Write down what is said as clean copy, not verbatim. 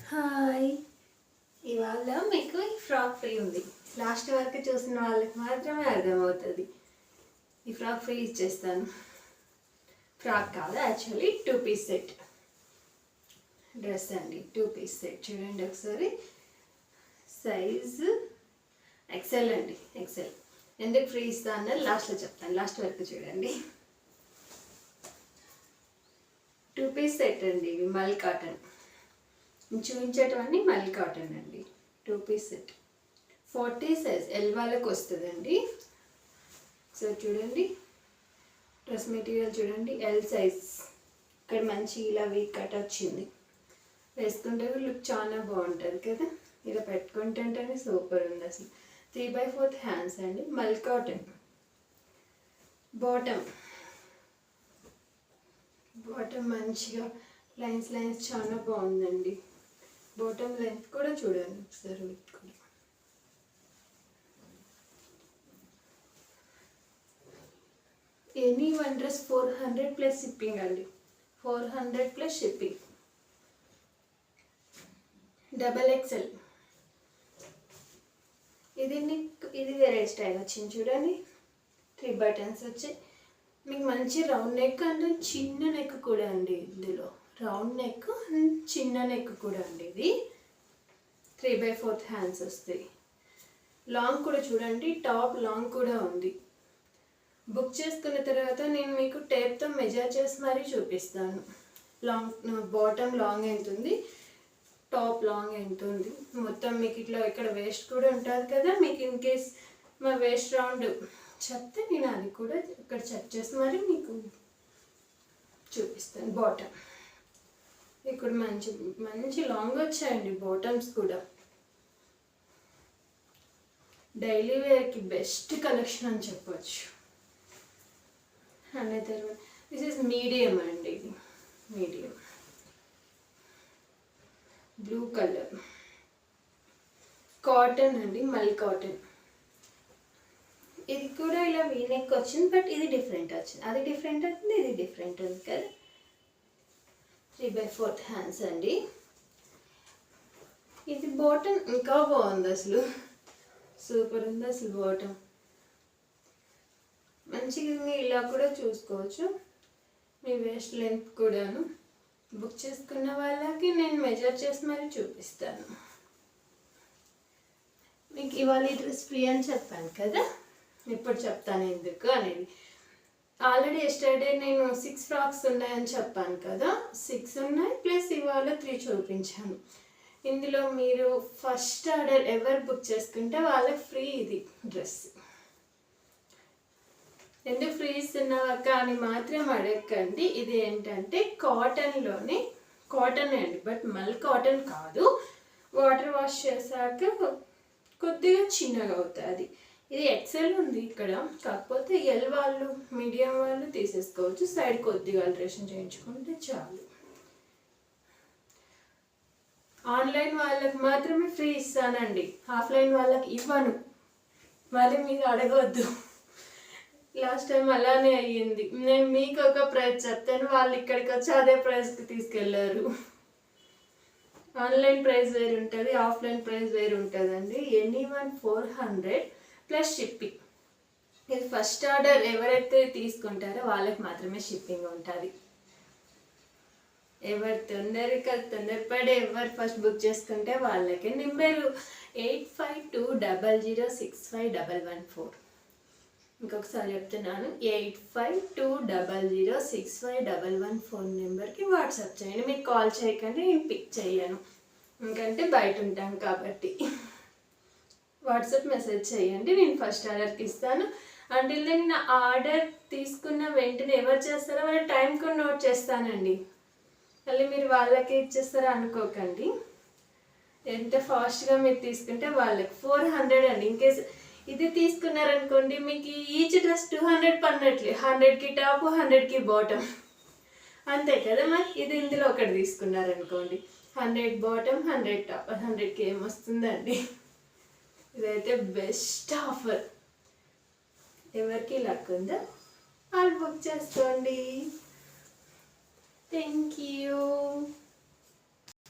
Hi, ఇవాళ మీకు ఈ ఫ్రాక్ ఫ్రీ ఉంది. లాస్ట్ వరకు చూసిన వాళ్ళకి మాత్రమే అర్థమవుతుంది. ఈ ఫ్రాక్ ఫ్రీ ఇచ్చేస్తాను. ఫ్రాక్ కాదు, యాక్చువల్లీ 2 పీస్ సెట్ డ్రెస్ అండి. 2 పీస్ సెట్ చూడండి ఒకసారి. సైజు ఎక్సెల్ అండి, ఎక్సెల్. ఎందుకు ఫ్రీ ఇస్తా అన్నది లాస్ట్లో చెప్తాను, లాస్ట్ వరకు చూడండి. 2 పీస్ సెట్ అండి, ఇవి మల్ కాటన్. చూపించేటవన్నీ మల్ కాటన్ అండి. 2 పీస్ సెట్ 40 సైజ్ ఎల్ వాళ్ళకి వస్తుందండి. సో చూడండి, డ్రెస్ మెటీరియల్ చూడండి, ఎల్ సైజ్. ఇక్కడ మంచి ఇలా వీక్ కట్ వచ్చింది. వేసుకుంటే లుక్ చాలా బాగుంటుంది కదా. ఇలా పెట్టుకుంటుంటేనే సూపర్ ఉంది అసలు. 3/4 హ్యాండ్స్ అండి, మల్ కాటన్. బాటమ్ మంచిగా లైన్స్ చాలా బాగుందండి. బాటమ్ లెంత్ కూడా చూడండి ఒకసారి. విత్ కూడా any one dress 400 plus shipping అండి. 400 ప్లస్ షిప్పింగ్. XXL. ఇది వేరే స్టైల్ వచ్చింది చూడండి. 3 బటన్స్ వచ్చాయి. మీకు మంచి రౌండ్ నెక్ అంటే చిన్న నెక్ కూడా అండి. ఇందులో రౌండ్ నెక్, చిన్న నెక్ కూడా అండి. ఇది 3/4 హ్యాండ్స్ వస్తాయి. లాంగ్ కూడా చూడండి, టాప్ లాంగ్ కూడా ఉంది. బుక్ చేసుకున్న తర్వాత నేను మీకు టేప్తో మెజర్ చేసి మరీ చూపిస్తాను. బాటమ్ లాంగ్ ఎంత ఉంది, టాప్ లాంగ్ ఎంత ఉంది మొత్తం. మీకు ఇట్లా ఇక్కడ వేస్ట్ కూడా ఉంటుంది కదా. మీకు ఇన్ కేస్ మా వేస్ట్ రౌండ్ చెప్తే నేను అది కూడా ఇక్కడ చెక్ చేసి మరి మీకు చూపిస్తాను. బాటమ్ ఇక్కడ మంచి లాంగ్ వచ్చాయండి బాటమ్స్ కూడా. డైలీ వేర్కి బెస్ట్ కలెక్షన్ అని చెప్పొచ్చు. అనే తర్వాత దిస్ ఇస్ మీడియం అండి. ఇది మీడియం బ్లూ కలర్ కాటన్ అండి, మల్ కాటన్. ఇది కూడా ఇలా వీనెక్ వచ్చింది, బట్ ఇది డిఫరెంట్ వచ్చింది. అది డిఫరెంట్ వచ్చింది, ఇది డిఫరెంట్ ఉంది కదా. 3/4 హ్యాండ్స్ అండి. ఇది బాటమ్ ఇంకా బాగుంది అసలు, సూపర్ ఉంది అసలు. బాటమ్ మంచిగా ఇలా కూడా చూసుకోవచ్చు. మీ వేస్ట్ లెంత్ కూడాను. బుక్ చేసుకున్న వాళ్ళకి నేను మెజర్ చేసి మరి చూపిస్తాను. మీకు ఇవాళ ఈ డ్రెస్ ఫ్రీ అని చెప్పాను కదా, ఇప్పుడు చెప్తాను ఎందుకు అనేది. ఆల్రెడీ ఎస్టర్డే నేను 6 ఫ్రాక్స్ ఉన్నాయని చెప్పాను కదా. 6 ఉన్నాయి, ప్లస్ ఇవాళ 3 చూపించాను. ఇందులో మీరు ఫస్ట్ ఆర్డర్ ఎవరు బుక్ చేసుకుంటే వాళ్ళకి ఫ్రీ ఇది డ్రెస్. ఎందుకు ఫ్రీ ఇస్తున్నావక్క అని మాత్రం అడగండి. ఇది ఏంటంటే కాటన్లోనే, కాటన్ అండి, బట్ మల్ కాటన్ కాదు. వాటర్ వాష్ చేశాక కొద్దిగా చిన్నగా అవుతుంది. ఇది ఎక్సెల్ ఉంది ఇక్కడ, కాకపోతే ఎల్ వాళ్ళు, మీడియం వాళ్ళు తీసేసుకోవచ్చు. సైడ్ కొద్దిగా ఆల్టరేషన్ చేయించుకుంటే చాలు. ఆన్లైన్ వాళ్ళకి మాత్రమే ఫ్రీ ఇస్తానండి, ఆఫ్లైన్ వాళ్ళకి ఇవ్వను. మరి మీరు అడగవద్దు. లాస్ట్ టైం అలానే అయ్యింది. నేను మీకు ఒక ప్రైస్ చెప్తాను, వాళ్ళు ఇక్కడికి వచ్చి అదే ప్రైస్కి తీసుకెళ్ళారు. ఆన్లైన్ ప్రైస్ వేరు ఉంటుంది, ఆఫ్లైన్ ప్రైస్ వేరు ఉంటుందండి. Anyone 400 plus shipping. ఇది ఫస్ట్ ఆర్డర్ ఎవరైతే తీసుకుంటారో వాళ్ళకి మాత్రమే షిప్పింగ్ ఉంటుంది. ఎవరు తొందరపడి ఎవరు ఫస్ట్ బుక్ చేసుకుంటే వాళ్ళకి. నెంబరు 8520065114. ఇంకొకసారి చెప్తున్నాను, 8520065114 నెంబర్కి వాట్సాప్ చేయండి. మీకు కాల్ చేయకండి, నేను పిక్ చేయను, ఎందుకంటే బయట ఉంటాను కాబట్టి. వాట్సాప్ మెసేజ్ చేయండి, నేను ఫస్ట్ ఆర్డర్కి ఇస్తాను. అంటిల్ దెన్ నా ఆర్డర్ తీసుకున్న వెంటనే ఎవరు చేస్తారో వాళ్ళ టైం కూడా నోట్ చేస్తానండి. మళ్ళీ మీరు వాళ్ళకే ఇచ్చేస్తారో అనుకోకండి. ఎంత ఫాస్ట్గా మీరు తీసుకుంటే వాళ్ళకి 400 అండి. ఇన్కేస్ ఇది తీసుకున్నారనుకోండి, మీకు ఈచ్ డ్రెస్ 200 పన్నట్లే. 100కి టాప్, 100కి బాటమ్, అంతే కదా. మరి ఇది ఇందులో ఒకటి తీసుకున్నారనుకోండి, 100 బాటమ్, 100 టాప్, 100కి ఏమొస్తుందండి. ఇదైతే బెస్ట్ ఆఫర్. ఎవరికి లక్ ఉందో వాళ్ళు బుక్ చేసుకోండి. Thank you.